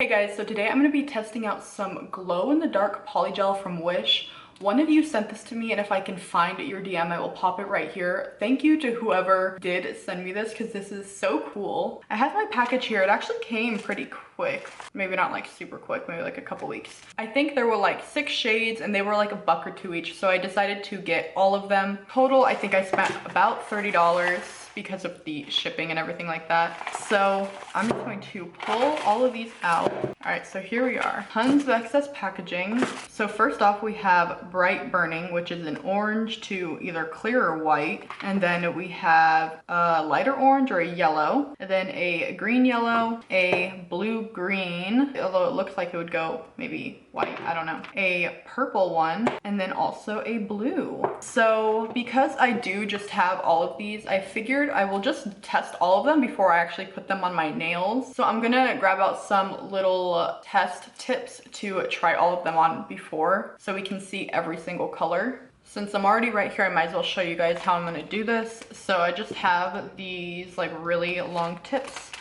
Hey guys, so today I'm going to be testing out some glow-in-the-dark polygel from Wish. One of you sent this to me, and if I can find your DM, I will pop it right here. Thank you to whoever did send me this because this is so cool. I have my package here. It actually came pretty quick. Maybe not like super quick, maybe like a couple weeks. I think there were like 6 shades and they were like $1 or $2 each, so I decided to get all of them. Total, I think I spent about $30 because of the shipping and everything like that. So I'm just going to pull all of these out. All right, so here we are. Tons of excess packaging. So first off, we have Bright Burning, which is an orange to either clear or white. And then we have a lighter orange or a yellow. And then a green yellow, a blue green, although it looks like it would go maybe white, I don't know. A purple one, and then also a blue. So because I do just have all of these, I figured I will just test all of them before I actually put them on my nails. So I'm gonna grab out some little test tips to try all of them on before so we can see every single color. Since I'm already right here, I might as well show you guys how I'm gonna do this. So I just have these like really long tips.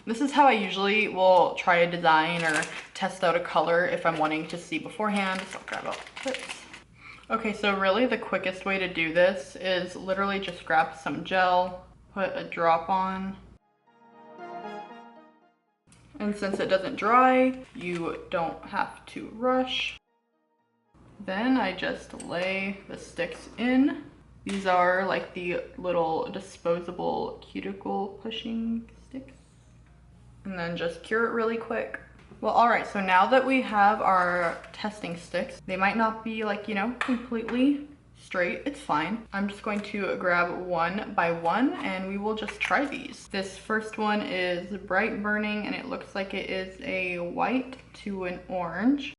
This is how I usually will try a design or test out a color if I'm wanting to see beforehand. So I'll grab out the tips. Okay, so really the quickest way to do this is literally just grab some gel, put a drop on. And since it doesn't dry, you don't have to rush. Then I just lay the sticks in. These are like the little disposable cuticle pushing sticks. And then just cure it really quick. Well, all right, so now that we have our testing sticks, they might not be like, you know, completely straight. It's fine. I'm just going to grab one by one and we will just try these. This first one is Bright Burning and it looks like it is a white to an orange.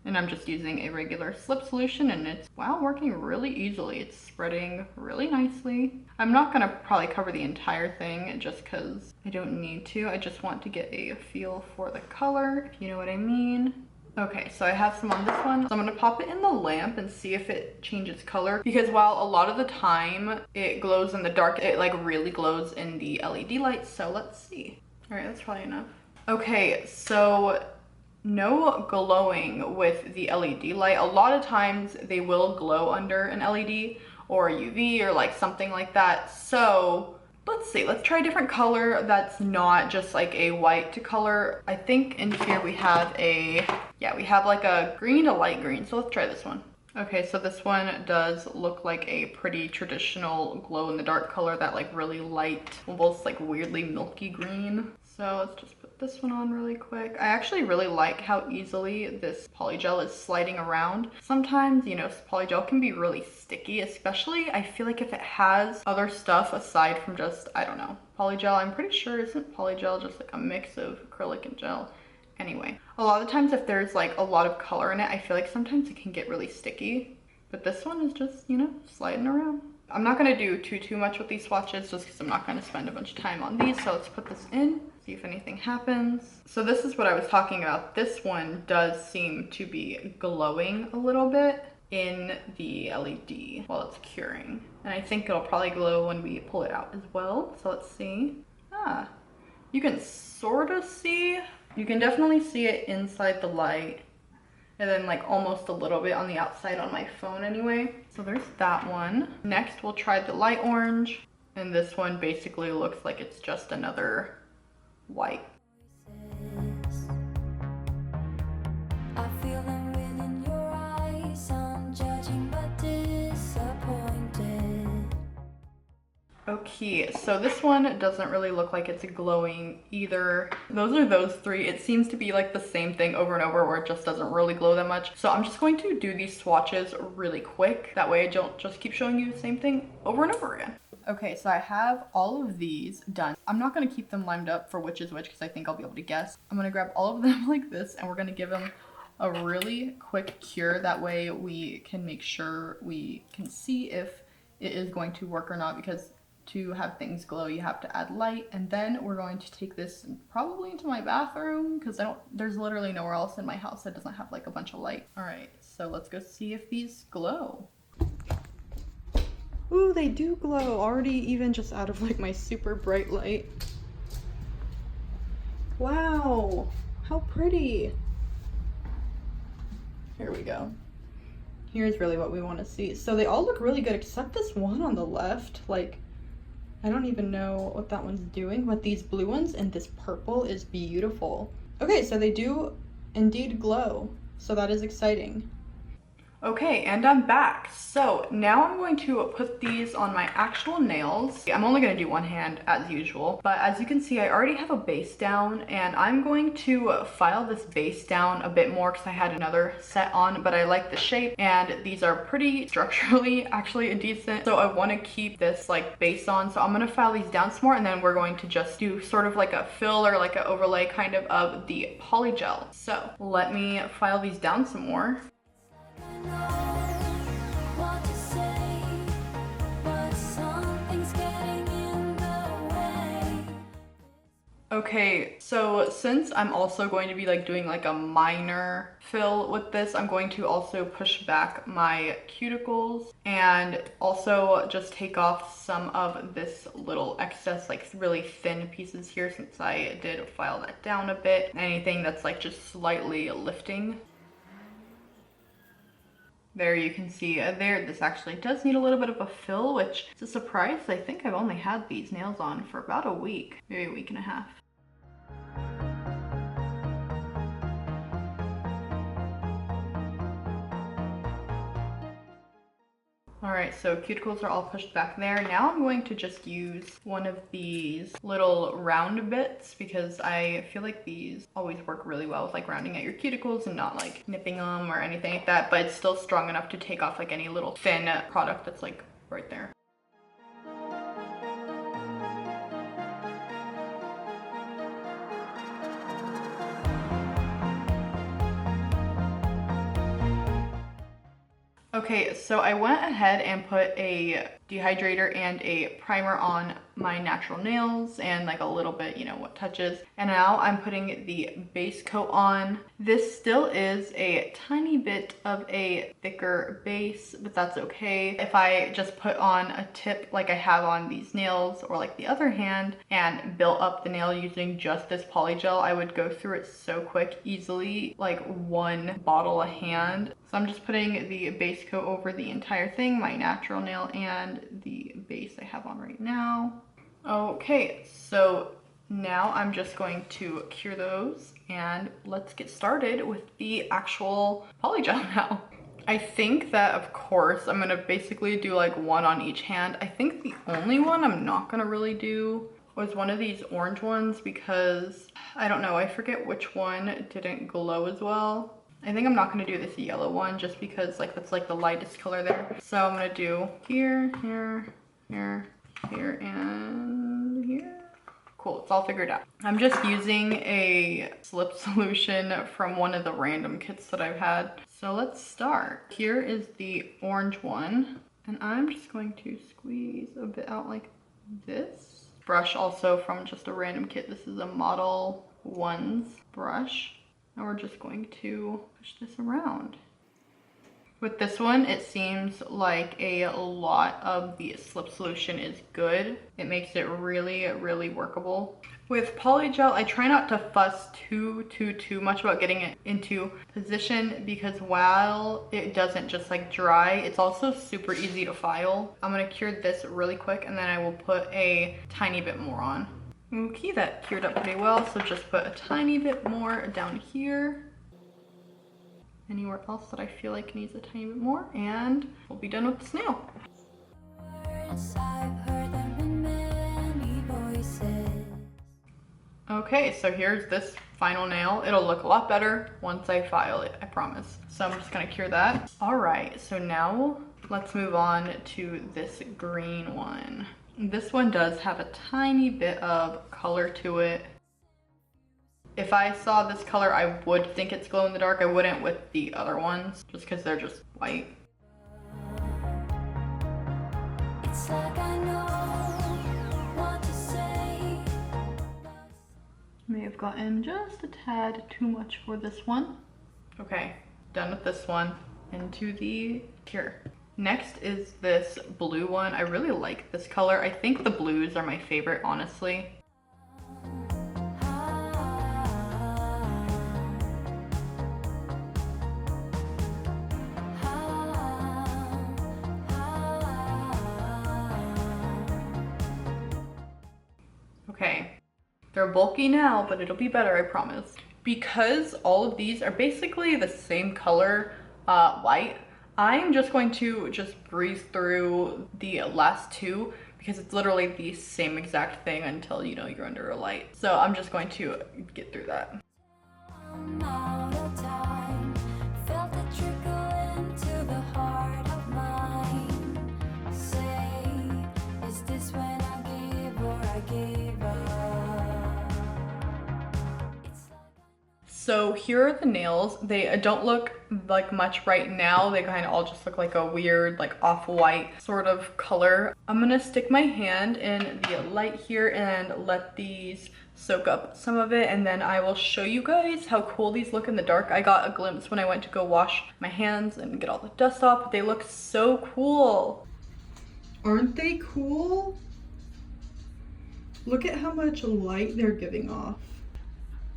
And I'm just using a regular slip solution and it's, wow, working really easily. It's spreading really nicely. I'm not gonna probably cover the entire thing just because I don't need to. I just want to get a feel for the color, if you know what I mean. Okay, so I have some on this one. So I'm gonna pop it in the lamp and see if it changes color because while a lot of the time it glows in the dark, it like really glows in the LED lights. So let's see. All right, that's probably enough. Okay, so no glowing with the LED light. A lot of times they will glow under an LED or a UV or like something like that. So let's see, let's try a different color that's not just like a white to color. I think in here we have a, yeah, we have like a green to light green. So let's try this one. Okay, so this one does look like a pretty traditional glow in the dark color, that like really light, almost like weirdly milky green. So let's just put this one on really quick. I actually really like how easily this polygel is sliding around. Sometimes, you know, polygel can be really sticky, especially I feel like if it has other stuff aside from just, I don't know, polygel. I'm pretty sure, isn't polygel just like a mix of acrylic and gel? Anyway, a lot of times if there's like a lot of color in it, I feel like sometimes it can get really sticky. But this one is just, you know, sliding around. I'm not gonna do too much with these swatches just because I'm not gonna spend a bunch of time on these. So let's put this in, see if anything happens. So this is what I was talking about. This one does seem to be glowing a little bit in the LED while it's curing. And I think it'll probably glow when we pull it out as well. So let's see. Ah, you can sort of see. You can definitely see it inside the light. And then like almost a little bit on the outside on my phone anyway. So there's that one. Next we'll try the light orange. And this one basically looks like it's just another white. Okay, so this one doesn't really look like it's glowing either. Those are those three. It seems to be like the same thing over and over where it just doesn't really glow that much. So I'm just going to do these swatches really quick. That way I don't just keep showing you the same thing over and over again. Okay, so I have all of these done. I'm not gonna keep them lined up for which is which because I think I'll be able to guess. I'm gonna grab all of them like this and we're gonna give them a really quick cure. That way we can make sure we can see if it is going to work or not, because to have things glow you have to add light. And then we're going to take this probably into my bathroom because there's literally nowhere else in my house that doesn't have like a bunch of light. All right, so let's go see if these glow. Ooh, they do glow already, even just out of like my super bright light. Wow, how pretty. Here we go. Here's really what we want to see. So they all look really good except this one on the left. Like, I don't even know what that one's doing, but these blue ones and this purple is beautiful. Okay, so they do indeed glow. So that is exciting. Okay, and I'm back. So now I'm going to put these on my actual nails. I'm only going to do one hand as usual, but as you can see, I already have a base down, and I'm going to file this base down a bit more because I had another set on, but I like the shape, and these are pretty structurally actually decent. So I want to keep this like base on. So I'm going to file these down some more, and then we're going to just do sort of like a fill or like an overlay kind of the polygel. So let me file these down some more. Okay, so since I'm also going to be like doing like a minor fill with this, I'm going to also push back my cuticles and also just take off some of this little excess like really thin pieces here, since I did file that down a bit. Anything that's like just slightly lifting. There you can see there, this actually does need a little bit of a fill, which is a surprise. I think I've only had these nails on for about a week, maybe a week and a half. All right, so cuticles are all pushed back there. Now I'm going to just use one of these little round bits because I feel like these always work really well with like rounding out your cuticles and not like nipping them or anything like that, but it's still strong enough to take off like any little thin product that's like right there. Okay, so I went ahead and put a dehydrator and a primer on my natural nails and like a little bit, you know, what touches. And now I'm putting the base coat on. This still is a tiny bit of a thicker base, but that's okay. If I just put on a tip like I have on these nails or like the other hand and built up the nail using just this polygel, I would go through it so quick, easily, like one bottle a hand. So I'm just putting the base coat over the entire thing, my natural nail and the base I have on right now. Okay, so now I'm just going to cure those and let's get started with the actual polygel now. I think that, of course, I'm gonna basically do like one on each hand. I think the only one I'm not gonna really do was one of these orange ones because, I don't know, I forget which one didn't glow as well. I think I'm not gonna do this yellow one just because like that's like the lightest color there. So I'm gonna do here, here, here, here, and here. Cool, it's all figured out. I'm just using a slip solution from one of the random kits that I've had. So let's start. Here is the orange one, and I'm just going to squeeze a bit out like this. Brush also from just a random kit. This is a Model Ones brush. And we're just going to push this around. With this one, it seems like a lot of the slip solution is good. It makes it really, really workable. With polygel, I try not to fuss too much about getting it into position because while it doesn't just like dry, it's also super easy to file. I'm gonna cure this really quick and then I will put a tiny bit more on. Okay, that cured up pretty well, so just put a tiny bit more down here. Anywhere else that I feel like needs a tiny bit more, and we'll be done with this nail. Okay, so here's this final nail. It'll look a lot better once I file it, I promise. So I'm just gonna cure that. All right, so now let's move on to this green one. This one does have a tiny bit of color to it. If I saw this color, I would think it's glow in the dark. I wouldn't with the other ones, just because they're just white. It's like I know what to say. May have gotten just a tad too much for this one. Okay, done with this one. Into the cure. Next is this blue one. I really like this color. I think the blues are my favorite, honestly. Okay, they're bulky now, but it'll be better, I promise. Because all of these are basically the same color, white, I'm just going to just breeze through the last two because it's literally the same exact thing until you know you're under a light. So I'm just going to get through that. So here are the nails. They don't look like much right now. They kind of all just look like a weird, like off-white sort of color. I'm gonna stick my hand in the light here and let these soak up some of it, and then I will show you guys how cool these look in the dark. I got a glimpse when I went to go wash my hands and get all the dust off, but they look so cool. Aren't they cool? Look at how much light they're giving off.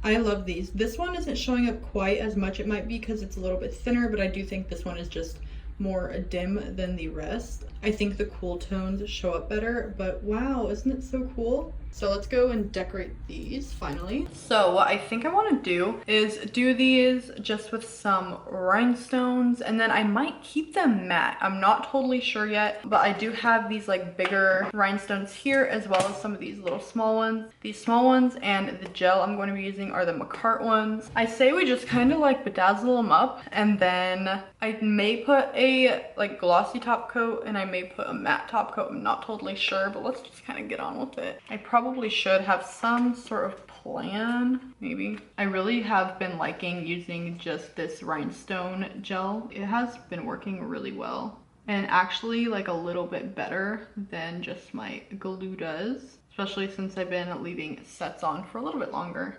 I love these. This one isn't showing up quite as much. It might be because it's a little bit thinner, but I do think this one is just more dim than the rest. I think the cool tones show up better, but wow, isn't it so cool? So let's go and decorate these finally. So what I think I want to do is do these just with some rhinestones, and then I might keep them matte. I'm not totally sure yet, but I do have these like bigger rhinestones here as well as some of these little small ones. These small ones and the gel I'm going to be using are the McCart ones. I say we just kind of like bedazzle them up, and then I may put a like glossy top coat and I may put a matte top coat. I'm not totally sure, but let's just kind of get on with it. I probably should have some sort of plan, maybe. I really have been liking using just this rhinestone gel. It has been working really well, and actually like a little bit better than just my glue does, especially since I've been leaving sets on for a little bit longer.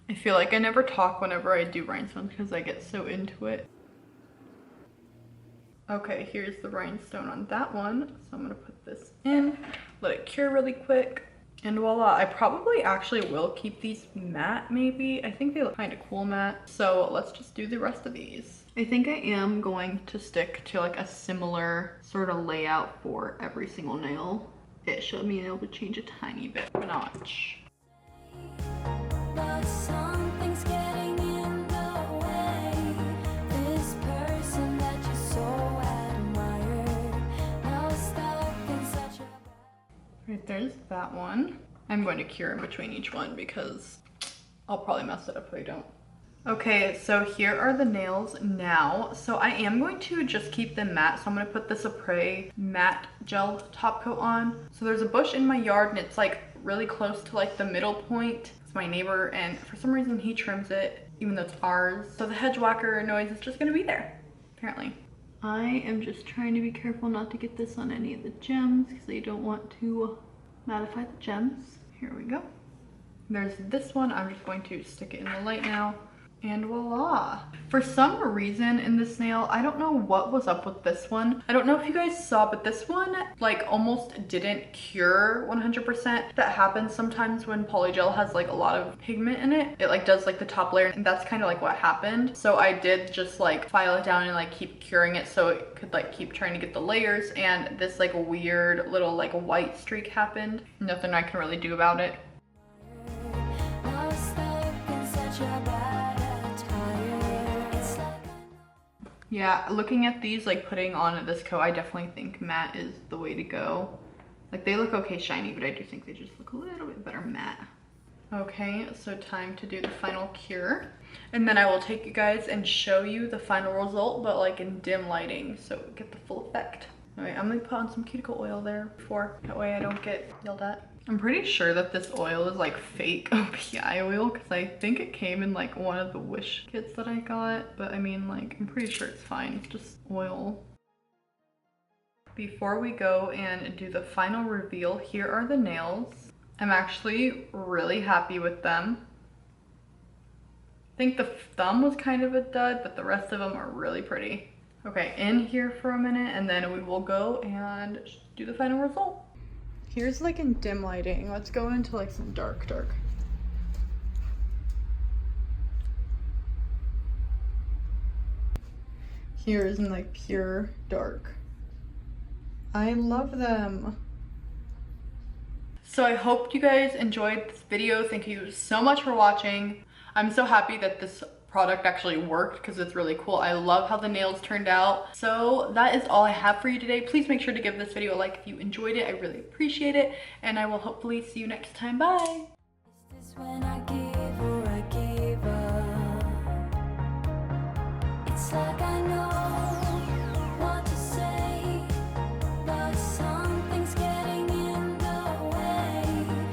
I feel like I never talk whenever I do rhinestones because I get so into it. Okay, here's the rhinestone on that one. So I'm gonna put this in, let it cure really quick, and voila. I probably actually will keep these matte maybe. I think they look kind of cool matte. So let's just do the rest of these. I think I am going to stick to like a similar sort of layout for every single nail. It should be able to change a tiny bit, but not much. Right, there's that one. I'm going to cure in between each one because I'll probably mess it up if I don't. Okay, so here are the nails now. So I am going to just keep them matte. So I'm going to put this Apres matte gel top coat on. So there's a bush in my yard and it's like really close to like the middle point. It's my neighbor and for some reason he trims it even though it's ours. So the hedge whacker noise is just going to be there, apparently. I am just trying to be careful not to get this on any of the gems because I don't want to mattify the gems. Here we go. There's this one. I'm just going to stick it in the light now. And voila. For some reason in this nail, I don't know what was up with this one. I don't know if you guys saw, but this one like almost didn't cure 100%. That happens sometimes when polygel has like a lot of pigment in it. It like does like the top layer, and that's kind of like what happened. So I did just like file it down and like keep curing it so it could like keep trying to get the layers, and this like weird little like white streak happened. Nothing I can really do about it. Yeah, looking at these, like putting on this coat, I definitely think matte is the way to go. Like they look okay shiny, but I do think they just look a little bit better matte. Okay, so time to do the final cure. And then I will take you guys and show you the final result, but like in dim lighting, so get the full effect. All right, I'm gonna put on some cuticle oil there before, that way I don't get yelled at. I'm pretty sure that this oil is like fake OPI oil because I think it came in like one of the Wish kits that I got, but I mean like I'm pretty sure it's fine, it's just oil. Before we go and do the final reveal, here are the nails. I'm actually really happy with them. I think the thumb was kind of a dud, but the rest of them are really pretty. Okay, in here for a minute and then we will go and do the final result. Here's like in dim lighting. Let's go into like some dark. here is in like pure dark. I love them. So I hope you guys enjoyed this video. Thank you so much for watching. I'm so happy that this product actually worked because it's really cool. I love how the nails turned out. So that is all I have for you today. Please make sure to give this video a like if you enjoyed it. I really appreciate it. And I will hopefully see you next time. Bye.